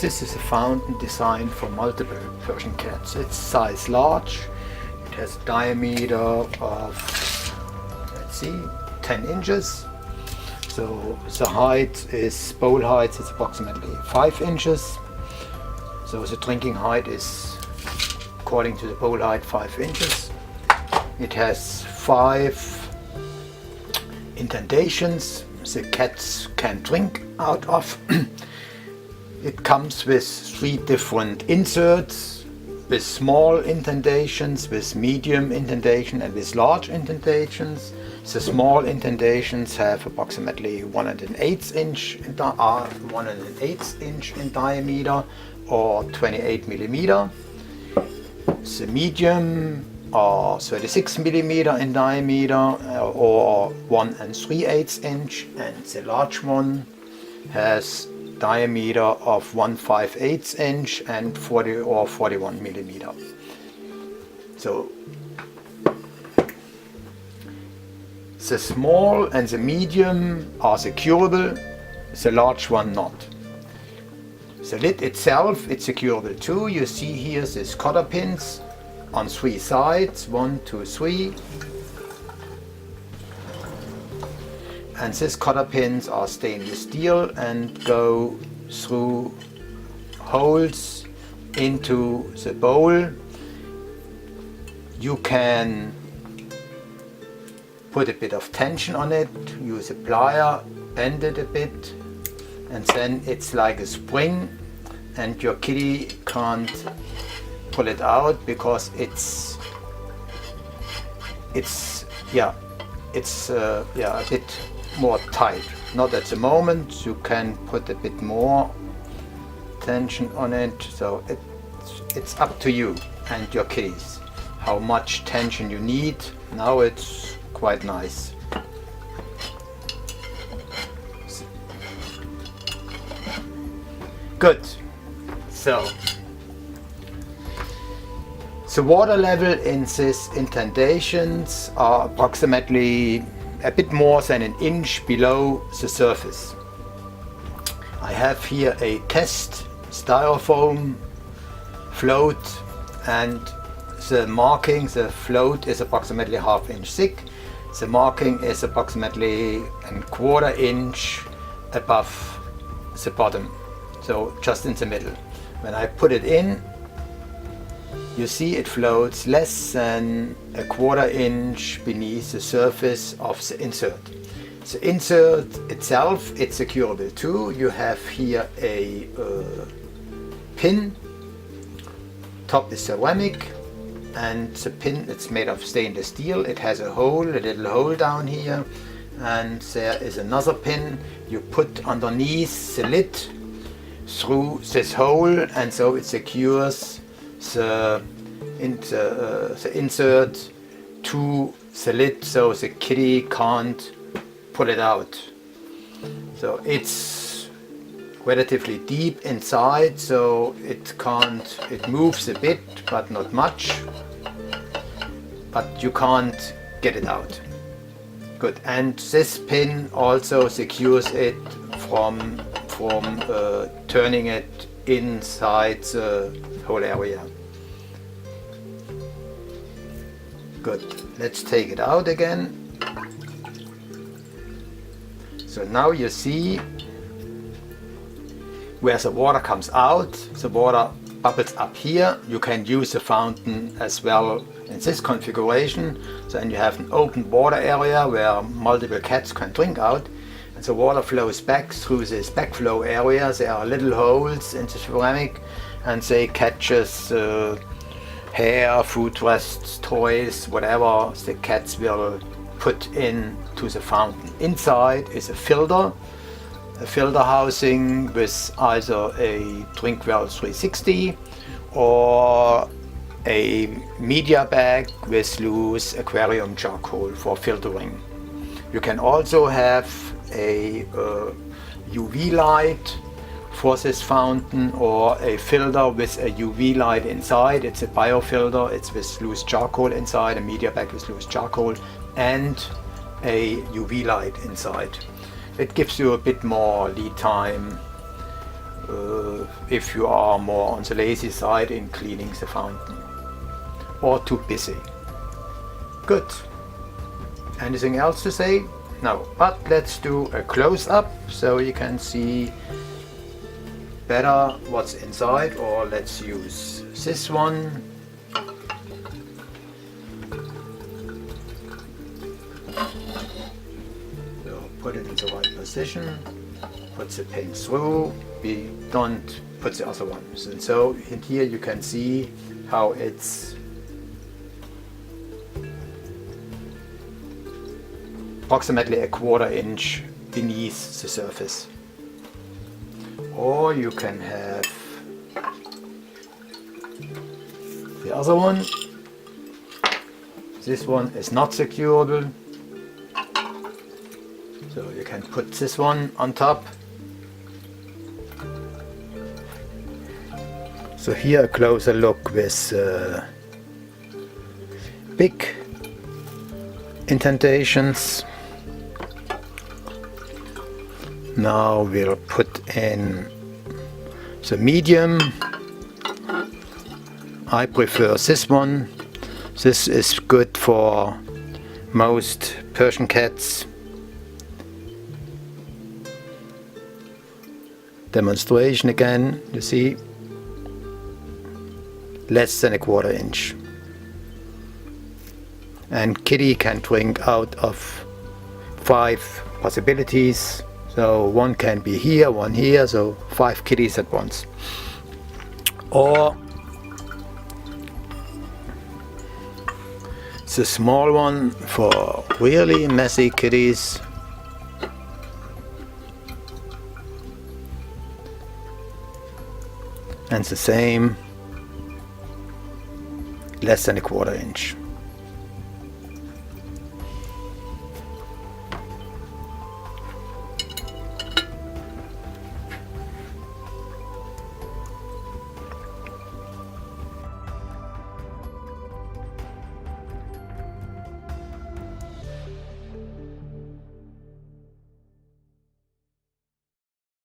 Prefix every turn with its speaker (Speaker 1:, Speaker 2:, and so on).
Speaker 1: This is a fountain designed for multiple Persian cats. It's size large. It has a diameter of, let's see, 10 inches. So the height is, bowl height is approximately 5 inches. So the drinking height is, according to the bowl height, 5 inches. It has 5 indentations the cats can drink out of. It comes with 3 different inserts, with small indentations, with medium indentation and with large indentations. The small indentations have approximately 1/8 inch in diameter or 28 millimeter. The medium are 36 millimeter in diameter or 1 3/8 inch, and the large one has diameter of 1/5/8 inch and 40 or 41 millimeter. So the small and the medium are securable, the large one not. The lid itself, it's securable too. You see here these cotter pins on 3 sides, 1, 2, 3. And these cotter pins are stainless steel and go through holes into the bowl. You can put a bit of tension on it, use a plier, bend it a bit, and then it's like a spring, and your kitty can't pull it out because it's a bit more tight. Not at the moment. You can put a bit more tension on it. So it's up to you and your kitties how much tension you need. Now it's quite nice. Good. So the water level in these indentations are approximately a bit more than an inch below the surface. I have here a test styrofoam float, and the marking, the float is approximately 1/2 inch thick. The marking is approximately 1/4 inch above the bottom, so just in the middle. When I put it in, you see it floats less than 1/4 inch beneath the surface of the insert. The insert itself, it's securable too. You have here a pin. Top is ceramic, and the pin, it's made of stainless steel. It has a hole, a little hole down here, and there is another pin you put underneath the lid through this hole, and so it secures the insert to the lid, so the kitty can't pull it out. So it's relatively deep inside, so it moves a bit, but not much, but you can't get it out. Good. And this pin also secures it from turning it inside the whole area. Good. Let's take it out again. So now you see where the water comes out. The water bubbles up here. You can use the fountain as well in this configuration. So then you have an open water area where multiple cats can drink out. And the water flows back through this backflow area. There are little holes in the ceramic, and they catches hair, food rests, toys, whatever the cats will put into the fountain. Inside is a filter housing with either a Drinkwell 360 or a media bag with loose aquarium charcoal for filtering. You can also have a UV light for this fountain, or a filter with a UV light inside. It's a biofilter, it's with loose charcoal inside, a media bag with loose charcoal, and a UV light inside. It gives you a bit more lead time if you are more on the lazy side in cleaning the fountain or too busy. Good. Anything else to say? No, but let's do a close-up so you can see better what's inside, or let's use this one. So put it in the right position, put the pin through, we don't put the other ones. And so in here you can see how it's approximately a 1/4 inch beneath the surface. Or you can have the other one. This one is not securable, so you can put this one on top. So here a closer look with big indentations. Now we'll put in the medium. I prefer this one. This is good for most Persian cats. Demonstration again, you see, less than a 1/4 inch. And kitty can drink out of 5 possibilities. So one can be here, one here, so 5 kitties at once. Or the small one for really messy kitties. And the same, less than a 1/4 inch.